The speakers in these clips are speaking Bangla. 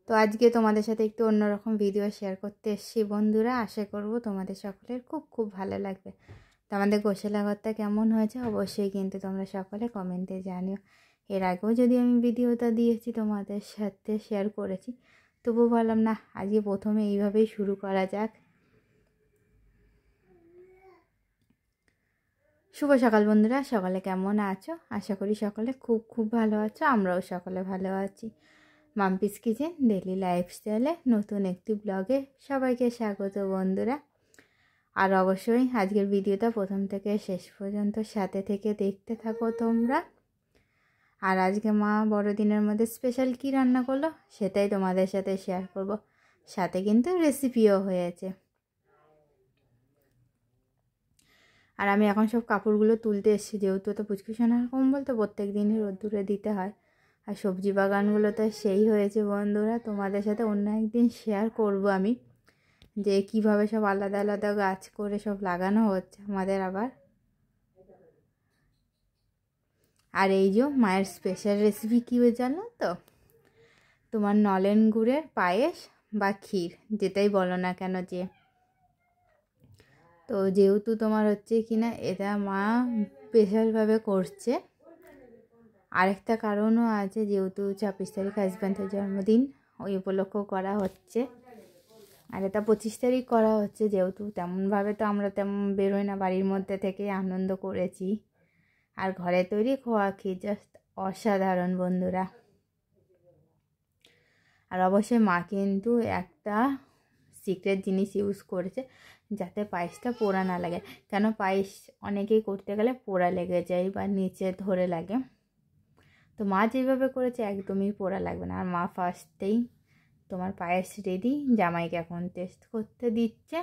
তো আজকে তোমাদের সাথে একটু অন্যরকম ভিডিও শেয়ার করতে এসেছি বন্ধুরা। আশা করব তোমাদের সকলের খুব খুব ভালো লাগবে। তো আমাদের গোশালা ঘরটা কেমন হয়েছে অবশ্যই কিন্তু তোমরা সকলে কমেন্টে জানিও। এর আগেও যদি আমি ভিডিওটা দিয়েছি তোমাদের সাথে শেয়ার করেছি, তবুও ভাবলাম না আজকে প্রথমে এইভাবেই শুরু করা যাক। শুভ সকাল বন্ধুরা, সকালে কেমন আছো? আশা করি সকলে খুব খুব ভালো আছো। আমরাও সকলে ভালো আছি। মাম্পিস কিচেন ডেলি লাইফস্টাইলে নতুন একটি ব্লগে সবাইকে স্বাগত বন্ধুরা। আর অবশ্যই আজকের ভিডিওটা প্রথম থেকে শেষ পর্যন্ত সাথে থেকে দেখতে থাকো তোমরা। আর আজকে মা বড়দিনের মধ্যে স্পেশাল কি রান্না করলো সেটাই তোমাদের সাথে শেয়ার করব। সাথে কিন্তু রেসিপিও হয়েছে। আর আমি এখন সব কাপড়গুলো তুলতে এসেছি, যেহেতু তো পুচকুসোনার কম্বল তো প্রত্যেক দিনই রোদ্দুরে দিতে হয়। আর সবজি বাগানগুলো তো সেই হয়েছে বন্ধুরা, তোমাদের সাথে অন্য একদিন শেয়ার করব আমি, যে কিভাবে সব আলাদা আলাদা গাছ করে সব লাগানো হচ্ছে আমাদের আবার। আর এই যে মায়ের স্পেশাল রেসিপি কী জানো তো, তোমার নলেন গুড়ের পায়েস বা ক্ষীর যেটাই বলো না কেন। তো যেহেতু তোমার হচ্ছে কিনা এটা মা স্পেশালভাবে করছে। আরেকটা কারণও আছে, যেহেতু 26 তারিখ হাজব্যান্ডের জন্মদিন, ওই উপলক্ষ করা হচ্ছে। আর এটা 25 তারিখ করা হচ্ছে, যেহেতু তেমনভাবে তো আমরা তেমন বেরোই না, বাড়ির মধ্যে থেকে আনন্দ করেছি। আর ঘরে তৈরি খোয়া ক্ষীর জাস্ট অসাধারণ বন্ধুরা। আর অবশ্যই মা কিন্তু একটা সিক্রেট জিনিস ইউজ করেছে, যাতে পায়েসটা পোড়া না লাগে। কেন পায়েস অনেকেই করতে গেলে পোড়া লেগে যায় বা নিচে ধরে লাগে, তো মা যেভাবে করেছে একদমই পোড়া লাগবে না। আর মা ফার্স্টেই তোমার পায়েস রেডি, জামাইকে এখন টেস্ট করতে দিচ্ছে,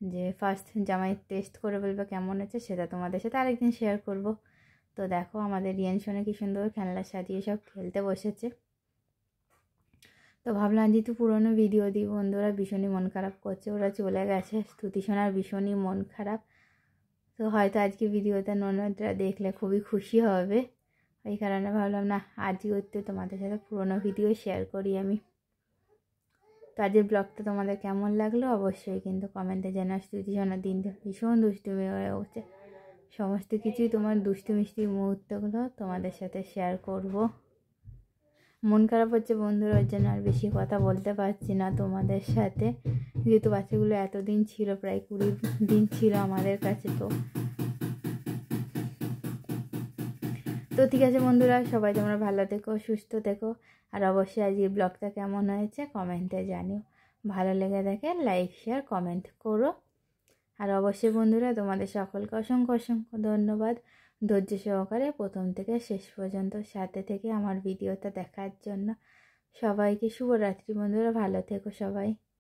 যে ফার্স্ট জামাই টেস্ট করে বলবে কেমন হচ্ছে, সেটা তোমাদের সাথে আরেকদিন শেয়ার করব। তো দেখো আমাদের রিয়ান সোনা কি সুন্দর খেলনা সাজিয়ে সব খেলতে বসেছে। তো ভাবলাম যেহেতু পুরোনো ভিডিও দিই বন্ধুরা, ভীষণই মন খারাপ করছে, ওরা চলে গেছে। স্তুতি সোনার ভীষণই মন খারাপ। তো হয়তো আজকে ভিডিওতে ননদরা দেখলে খুবই খুশি হবে, এই কারণে ভাবলাম না আজকে হচ্ছে তোমাদের সাথে পুরোনো ভিডিও শেয়ার করি আমি। তো আজকের ব্লগটা তোমাদের কেমন লাগলো অবশ্যই কিন্তু কমেন্টে জানাস। স্তুতি সোনার দিনটা ভীষণ দুষ্টুমি হয়ে উঠছে, সমস্ত কিছুই তোমার দুষ্টু মিষ্টি মুহূর্তগুলো তোমাদের সাথে শেয়ার করব। মন খারাপ হচ্ছে বন্ধুরা, ওর জন্য আর বেশি কথা বলতে পারছি না তোমাদের সাথে, যেহেতু বাচ্চাগুলো এতদিন ছিল, প্রায় 20 দিন ছিল আমাদের কাছে। তো ঠিক আছে বন্ধুরা, সবাই তোমরা ভালো থেকো, সুস্থ থেকো। আর অবশ্যই আজকে ব্লগটা কেমন হয়েছে কমেন্টে জানিও। ভালো লেগে থাকে লাইক শেয়ার কমেন্ট করো। আর অবশ্যই বন্ধুরা তোমাদের সকলকে অসংখ্য অসংখ্য ধন্যবাদ ধৈর্য সহকারে প্রথম থেকে শেষ পর্যন্ত সাথে থেকে আমার ভিডিওটা দেখার জন্য। সবাইকে শুভরাত্রি বন্ধুরা, ভালো থেকো সবাই।